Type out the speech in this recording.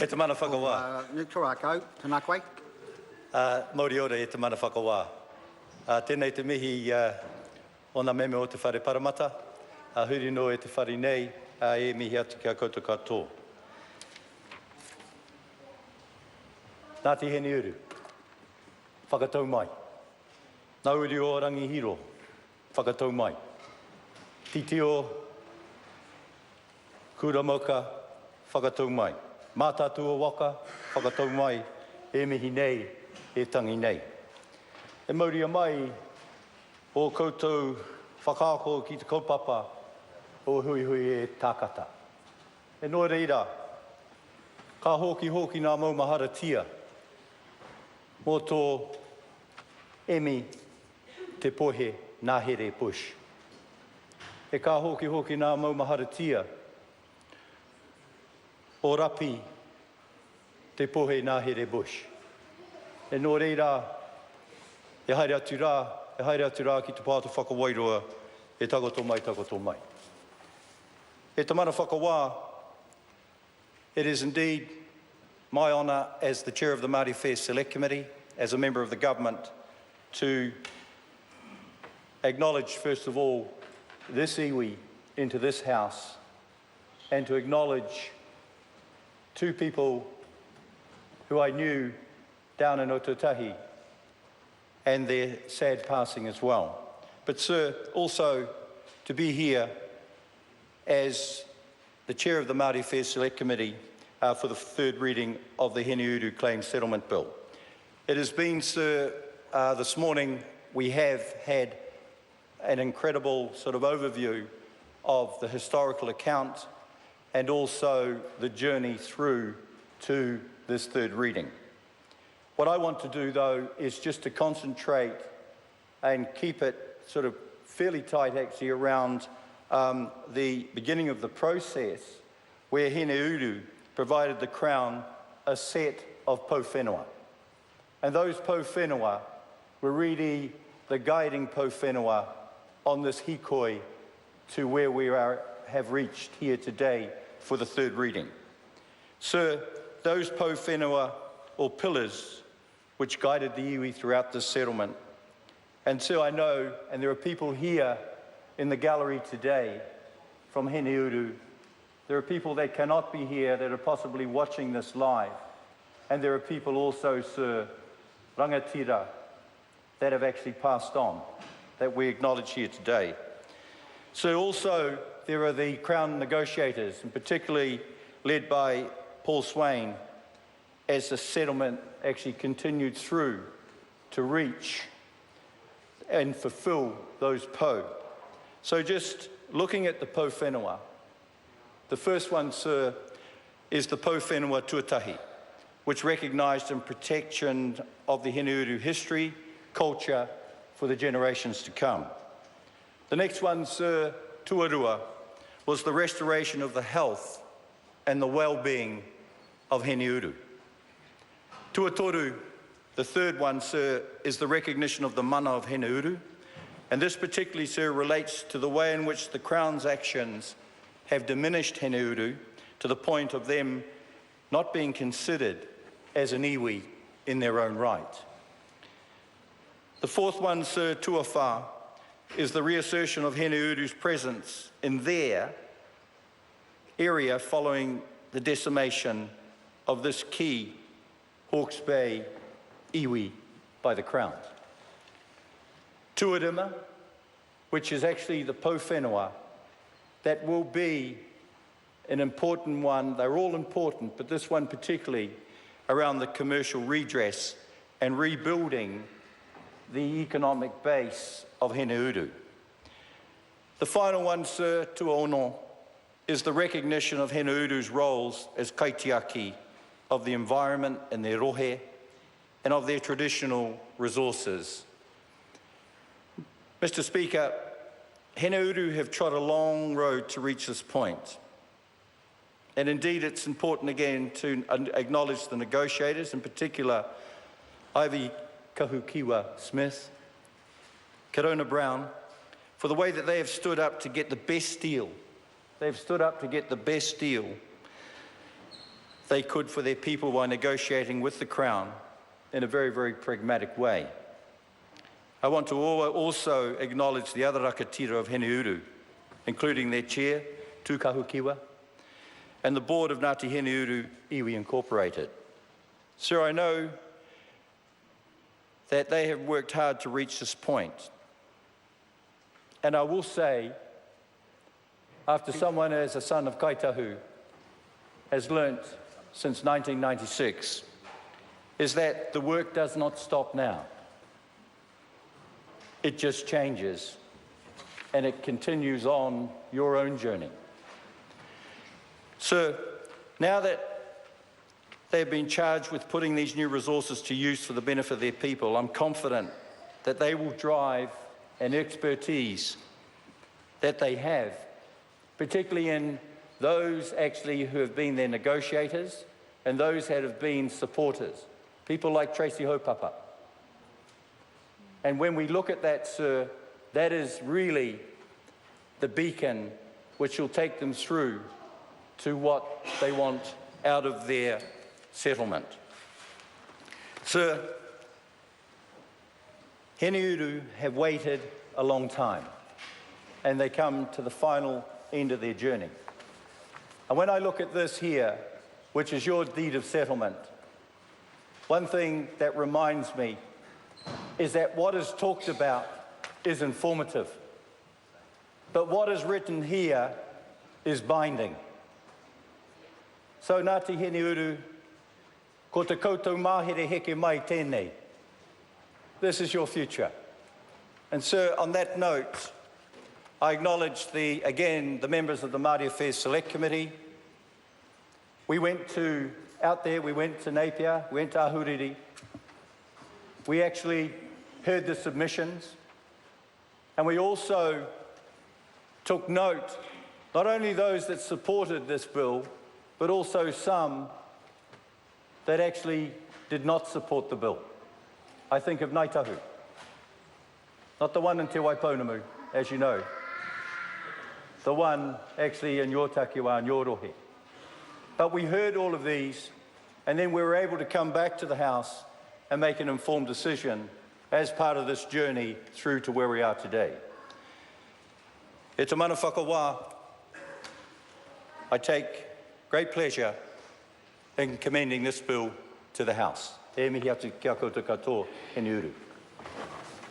E te mana whakawā. Tōra kau, tēnā koe. Mauri ora e te mana whakawā. Tēnei te mihi o nā meme o te whare paramata. Huri no e te whare nei, e mihi atu kia koutou katoa. Nā te Hineuru, whakatau mai. Nā uri o Rangihiro, whakatau mai. Titio, Kuramoka, whakatau mai. Mātātu o waka, whakatau mai, e mihi nei, e tangi nei. E mauria mai o koutou whakaako ki te kaupapa o hui hui e tākata. E no reira, ka hoki nā maumahara tia mō tō emi te pohe nāhere push. E ka hoki nā maumahara tia o rapi te pohe nāhere bush. E no reira, e haere atu rā ki te pātu whakawairoa, e takoto mai. E te mana whakawā, it is indeed my honour as the Chair of the Māori Affairs Select Committee, as a member of the government, to acknowledge first of all this iwi into this house, and to acknowledge two people who I knew down in Ototahi and their sad passing as well. But sir, also to be here as the Chair of the Māori Affairs Select Committee for the third reading of the Hineuru Claims Settlement Bill. It has been, sir, this morning we have had an incredible sort of overview of the historical account and also the journey through to this third reading. What I want to do, though, is just to concentrate and keep it sort of fairly tight, actually, around the beginning of the process where Hineuru provided the Crown a set of po whenua. And those po whenua were really the guiding po whenua on this hikoi to where we have reached here today for the third reading. Sir, those po whenua, or pillars, which guided the iwi throughout this settlement. And so I know, and there are people here in the gallery today from Hineuru, there are people that cannot be here that are possibly watching this live. And there are people also, sir, rangatira, that have actually passed on, that we acknowledge here today. So also, there are the Crown negotiators, and particularly led by Paul Swain, as the settlement actually continued through to reach and fulfill those po. So just looking at the po whenua, the first one, sir, is the po whenua tuatahi, which recognised and protection of the Hineuru history, culture for the generations to come. The next one, sir, tuarua, was the restoration of the health and the well-being of Hineuru. Tuatoru, the third one, sir, is the recognition of the mana of Hineuru, and this particularly, sir, relates to the way in which the Crown's actions have diminished Hineuru to the point of them not being considered as an iwi in their own right. The fourth one, sir, tuawha, is the reassertion of Hineuru's presence in their area following the decimation of this key Hawke's Bay iwi by the Crown. Tuarima, which is actually the po whenua, that will be an important one. They're all important, but this one particularly around the commercial redress and rebuilding the economic base of Hineuru. The final one, sir, tuaono, is the recognition of Hineuru's roles as kaitiaki of the environment and their rohe and of their traditional resources. Mr. Speaker, Hineuru have trod a long road to reach this point. And indeed, it's important again to acknowledge the negotiators, in particular, Ivy Kahukiwa Smith, Corona Brown, for the way that they have stood up to get the best deal. They've stood up to get the best deal. they could for their people by negotiating with the Crown in a very, very pragmatic way. I want to also acknowledge the other rakatira of Hineuru, including their chair, Tūkahu Kiwa, and the board of Ngāti Hineuru Iwi Incorporated. Sir, I know that they have worked hard to reach this point. And I will say, after someone as a son of Kaitahu has learnt since 1996, is that the work does not stop now. It just changes, and it continues on your own journey. So, now that they've been charged with putting these new resources to use for the benefit of their people, I'm confident that they will drive an expertise that they have, particularly in those actually who have been their negotiators and those that have been supporters, people like Tracy Hopapa. And when we look at that, sir, that is really the beacon which will take them through to what they want out of their settlement. Sir, Hineuru have waited a long time, and they come to the final end of their journey. And when I look at this here, which is your deed of settlement, one thing that reminds me is that what is talked about is informative, but what is written here is binding. So Ngāti Hineuru, ko te koutou mahere heke mai tēnei. This is your future. And sir, on that note, I acknowledge again the members of the Māori Affairs Select Committee. We went out there, we went to Napier, we went to Ahuriri. We actually heard the submissions, and we also took note, not only those that supported this bill, but also some that actually did not support the bill. I think of Ngāi Tahu, not the one in Te Waipounamu, as you know, the one actually in your takiwā and your rohe. But we heard all of these, and then we were able to come back to the House and make an informed decision as part of this journey through to where we are today. E te mana whakawā, I take great pleasure in commending this bill to the House. E mihi atu kia koutou katoa, Hineuru.